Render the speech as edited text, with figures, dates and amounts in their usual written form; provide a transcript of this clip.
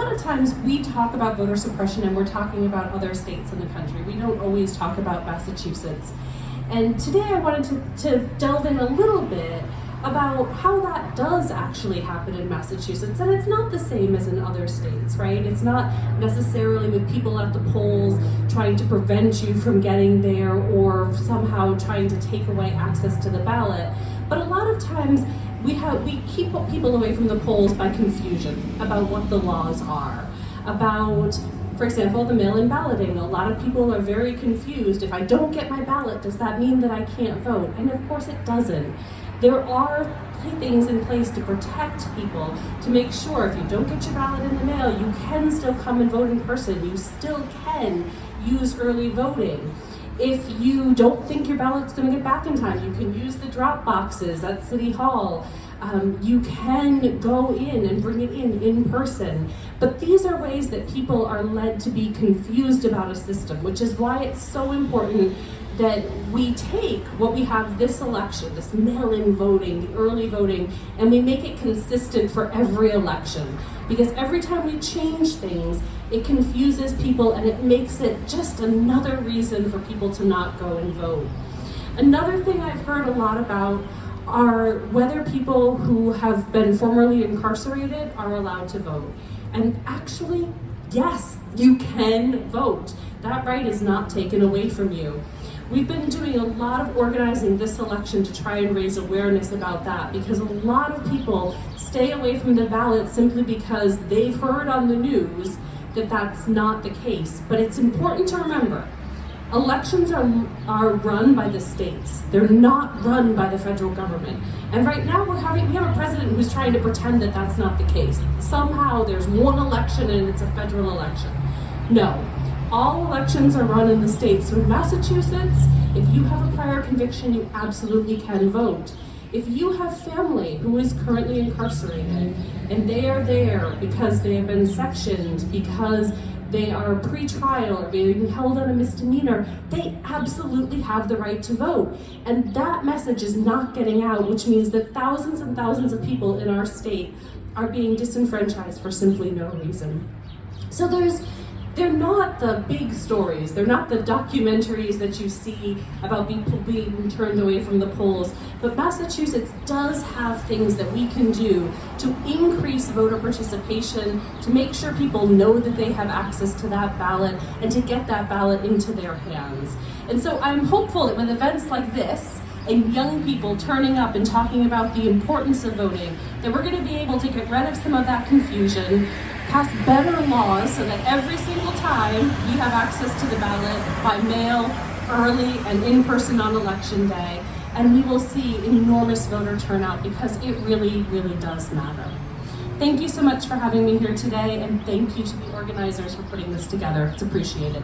lot of times we talk about voter suppression and we're talking about other states in the country. We don't always talk about Massachusetts. And today I wanted to delve in a little bit about how that does actually happen in Massachusetts. And it's not the same as in other states, right? It's not necessarily with people at the polls trying to prevent you from getting there or somehow trying to take away access to the ballot. But a lot of times we keep people away from the polls by confusion about what the laws are. About, for example, the mail-in balloting. A lot of people are very confused. If I don't get my ballot, does that mean that I can't vote? And of course it doesn't. There are things in place to protect people, to make sure if you don't get your ballot in the mail, you can still come and vote in person. You still can use early voting. If you don't think your ballot's going to get back in time, you can use the drop boxes at City Hall. You can go in and bring it in person. But these are ways that people are led to be confused about a system, which is why it's so important that we take what we have this election, this mail-in voting, the early voting, and we make it consistent for every election. Because every time we change things, it confuses people and it makes it just another reason for people to not go and vote. Another thing I've heard a lot about are whether people who have been formerly incarcerated are allowed to vote. And actually, yes, you can vote. That right is not taken away from you. We've been doing a lot of organizing this election to try and raise awareness about that, because a lot of people stay away from the ballot simply because they've heard on the news that that's not the case. But it's important to remember, elections are run by the states. They're not run by the federal government. And right now we have a president who's trying to pretend that that's not the case. Somehow there's one election and it's a federal election. No. All elections are run in the states. So in Massachusetts, if you have a prior conviction, you absolutely can vote. If you have family who is currently incarcerated and they are there because they have been sectioned, because they are pre-trial or being held on a misdemeanor, they absolutely have the right to vote. And that message is not getting out, which means that thousands and thousands of people in our state are being disenfranchised for simply no reason. So they're not the big stories, they're not the documentaries that you see about people being turned away from the polls, but Massachusetts does have things that we can do to increase voter participation, to make sure people know that they have access to that ballot, and to get that ballot into their hands. And so I'm hopeful that with events like this, and young people turning up and talking about the importance of voting, that we're going to be able to get rid of some of that confusion, pass better laws so that every single time we have access to the ballot by mail, early, and in person on election day, and we will see enormous voter turnout because it really, really does matter. Thank you so much for having me here today, and thank you to the organizers for putting this together. It's appreciated.